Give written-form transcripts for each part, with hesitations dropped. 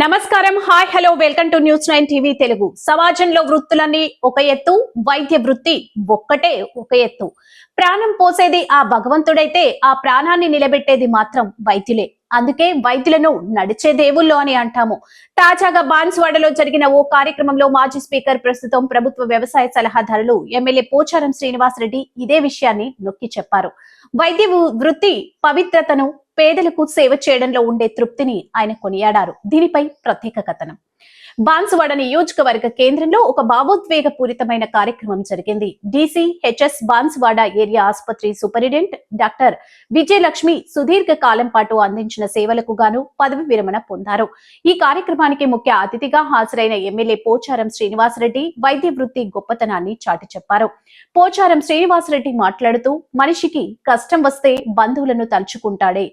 నమస్కారం, hi, hello, welcome to news 9 TV Telugu. సమాజంలో వృత్తులన్నీ ఒక ఎత్తు, వైద్య వృత్తి ఒక్కటే ఒక ఎత్తు. ప్రాణం పోసేది ఆ భగవంతుడైతే ఆ ప్రాణాన్ని నిలబెట్టేది మాత్రం వైద్యులే. అందుకే వైద్యులను నడిచే దేవుళ్ళు అని అంటాము. తాజాగా బాన్సువాడలో జరిగిన ఓ కార్యక్రమంలో మాజీ స్పీకర్, ప్రస్తుతం ప్రభుత్వ వ్యవసాయ సలహాదారులు ఎమ్మెల్యే పోచారం శ్రీనివాసరెడ్డి ఇదే విషయాన్ని నొక్కి చెప్పారు. వైద్య వృత్తి పవిత్రతను, పేదలకు సేవ చేయడంలో ఉండే తృప్తిని ఆయన కొనియాడారు. దీనిపై ప్రత్యేక కథనం. బాన్సువాడ నియోజకవర్గ కేంద్రంలో ఒక భావోద్వేగపూరితమైన కార్యక్రమం జరిగింది. DCHS బాన్సువాడ ఏరియా ఆసుపత్రి సూపరింటెండెంట్ డాక్టర్ విజయలక్ష్మి సుదీర్ఘ కాలం పాటు అందించిన సేవలకు గాను పదవి విరమణ పొందారు. ఈ కార్యక్రమానికి ముఖ్య అతిథిగా హాజరైన ఎమ్మెల్యే పోచారం శ్రీనివాసరెడ్డి వైద్య వృత్తి గొప్పతనాన్ని చాటి చెప్పారు. పోచారం శ్రీనివాసరెడ్డి మాట్లాడుతూ, మనిషికి కష్టం వస్తే బంధువులను తలుచుకుంటాడే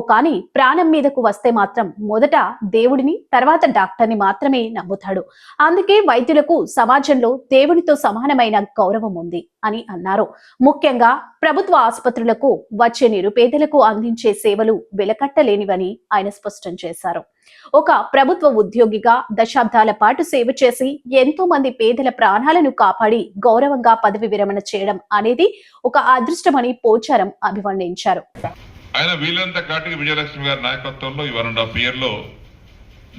కానీ ప్రాణం మీదకు వస్తే మాత్రం మొదట దేవుడిని, తర్వాత డాక్టర్ని మాత్రమే నమ్ముతాడు. అందుకే వైద్యులకు సమాజంలో దేవునితో సమానమైన గౌరవం ఉంది అని అన్నారు. ముఖ్యంగా ప్రభుత్వ ఆసుపత్రులకు వచ్చే నిరుపేదలకు అందించే సేవలు వెలకట్టలేనివని ఆయన స్పష్టం చేశారు. ఒక ప్రభుత్వ ఉద్యోగిగా దశాబ్దాల పాటు సేవ చేసి ఎంతో మంది పేదల ప్రాణాలను కాపాడి గౌరవంగా పదవి విరమణ చేయడం అనేది ఒక అదృష్టమని పోచారం అభివర్ణించారు. ఆయన వీళ్ళంతా కాటికి విజయలక్ష్మి గారి నాయకత్వంలో ఈ 1.5 years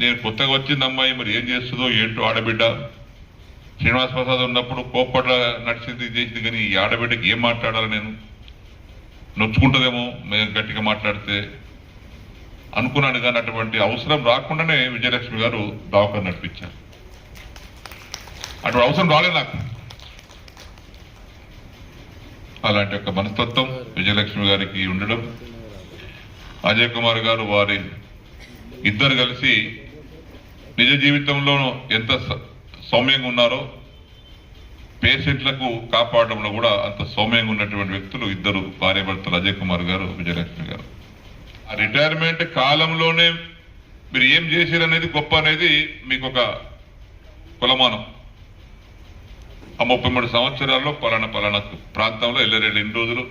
నేను కొత్తగా వచ్చింది అమ్మాయి, మరి ఏం చేస్తుందో ఏంటో ఆడబిడ్డ. శ్రీనివాస్ ప్రసాద్ ఉన్నప్పుడు కోప్పట్ల నడిచింది చేసింది, కానీ ఈ ఆడబిడ్డకి ఏం మాట్లాడాలి, నేను నొచ్చుకుంటుందేమో మేము గట్టిగా మాట్లాడితే అనుకున్నాను. కానీ అటువంటి అవసరం రాకుండానే విజయలక్ష్మి గారు దవాఖాన నడిపించారు. అటువంటి అవసరం రాలేదు నాకు. అలాంటి ఒక మనస్తత్వం విజయలక్ష్మి గారికి ఉండడం, అజయ్ కుమార్ గారు వారి ఇద్దరు కలిసి నిజ జీవితంలో ఎంత సౌమ్యంగా ఉన్నారో పేషెంట్లకు కాపాడడంలో కూడా అంత సౌమ్యంగా ఉన్నటువంటి వ్యక్తులు ఇద్దరు భార్యాభర్తలు, అజయ్ కుమార్ గారు, విజయలక్ష్మి గారు. ఆ రిటైర్మెంట్ కాలంలోనే మీరు ఏం చేశారనేది గొప్ప అనేది మీకు ఒక కులమానం. ఆ 33 సంవత్సరాల్లో పలానా ప్రాంతంలో ఎల్లరెడ్డి ఇన్ని రోజులు,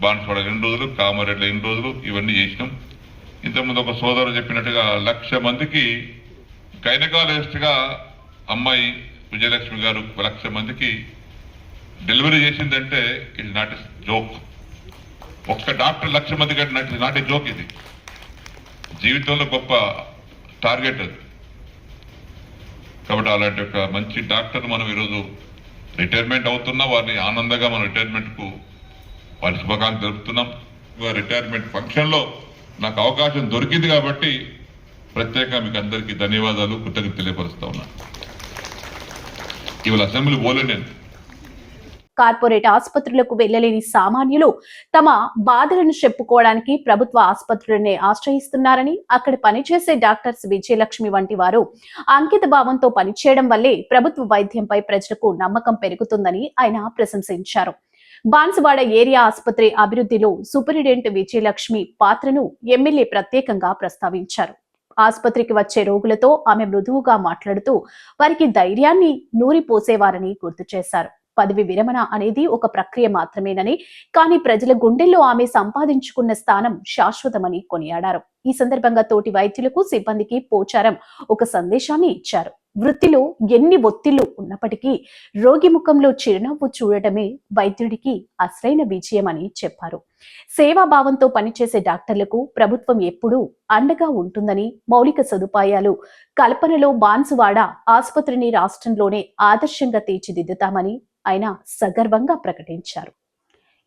బాన్సువాడ 2 రోజులు, కామారెడ్డి 2 రోజులు, ఇవన్నీ చేసినాం. ఇంతకుముందు ఒక సోదరు చెప్పినట్టుగా 1,00,000 మందికి గైనకాలజిస్ట్ గా అమ్మాయి విజయలక్ష్మి గారు 1,00,000 మందికి డెలివరీ చేసిందంటే ఇది నాట్ జోక్. ఒక్క డాక్టర్ 1,00,000 మంది కంటే నాట్ జోక్. ఇది జీవితంలో గొప్ప టార్గెట్ అది. కాబట్టి అలాంటి ఒక మంచి డాక్టర్ మనం ఈరోజు రిటైర్మెంట్ అవుతున్నా వారిని ఆనందంగా మనం రిటైర్మెంట్ కు వారి శుభాకాంక్షలు తెలుపుతున్నాం. రిటైర్మెంట్ ఫంక్షన్ లో నాకు అవకాశం దొరికింది కాబట్టి ప్రత్యేకంగా మీకు అందరికీ ధన్యవాదాలు, కృతజ్ఞతలు తెలియపరుస్తా ఉన్నాను. ఇవాళ అసెంబ్లీ పోలే నేను. కార్పొరేట్ ఆసుపత్రులకు వెళ్లలేని సామాన్యులు తమ బాధలను చెప్పుకోవడానికి ప్రభుత్వ ఆసుపత్రులనే ఆశ్రయిస్తున్నారని, అక్కడ పనిచేసే డాక్టర్స్ విజయలక్ష్మి వంటి వారు అంకిత భావంతో పనిచేయడం వల్లే ప్రభుత్వ వైద్యంపై ప్రజలకు నమ్మకం పెరుగుతుందని ఆయన ప్రశంసించారు. బాన్సువాడ ఏరియా ఆసుపత్రి అభివృద్ధిలో సూపరింటెండెంట్ విజయలక్ష్మి పాత్రను ఎమ్మెల్యే ప్రత్యేకంగా ప్రస్తావించారు. ఆసుపత్రికి వచ్చే రోగులతో ఆమె మృదువుగా మాట్లాడుతూ వారికి ధైర్యాన్ని నూరిపోసేవారని గుర్తు చేశారు. పదవి విరమణ అనేది ఒక ప్రక్రియ మాత్రమేనని, కానీ ప్రజల గుండెల్లో ఆమె సంపాదించుకున్న స్థానం శాశ్వతమని కొనియాడారు. ఈ సందర్భంగా తోటి వైద్యులకు, సిబ్బందికి పోచారం ఒక సందేశాన్ని ఇచ్చారు. వృత్తిలో ఎన్ని ఒత్తిళ్లు ఉన్నప్పటికీ రోగి ముఖంలో చిరునవ్వు చూడటమే వైద్యుడికి అసలైన విజయం అని చెప్పారు. సేవాభావంతో పనిచేసే డాక్టర్లకు ప్రభుత్వం ఎప్పుడూ అండగా ఉంటుందని, మౌలిక సదుపాయాలు కల్పనలో బాన్సువాడ ఆసుపత్రిని రాష్ట్రంలోనే ఆదర్శంగా తీర్చిదిద్దుతామని ఆయన సగర్వంగా ప్రకటించారు.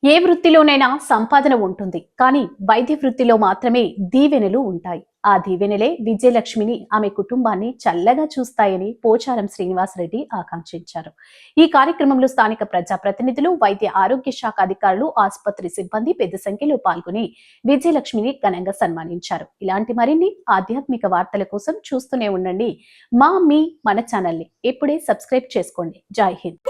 ఏ వృత్తిలోనైనా సంపాదన ఉంటుంది, కానీ వైద్య వృత్తిలో మాత్రమే దీవెనలు ఉంటాయి. ఆ దీవెనలే విజయలక్ష్మిని, ఆమె కుటుంబాన్ని చల్లగా చూస్తాయని పోచారం శ్రీనివాసరెడ్డి ఆకాంక్షించారు. ఈ కార్యక్రమంలో స్థానిక ప్రజాప్రతినిధులు, వైద్య ఆరోగ్య శాఖ అధికారులు, ఆసుపత్రి సిబ్బంది పెద్ద సంఖ్యలో పాల్గొని విజయలక్ష్మిని ఘనంగా సన్మానించారు. ఇలాంటి మరిన్ని ఆధ్యాత్మిక వార్తల కోసం చూస్తూనే ఉండండి మన ఛానల్ని. ఇప్పుడే సబ్స్క్రైబ్ చేసుకోండి. జై హింద్.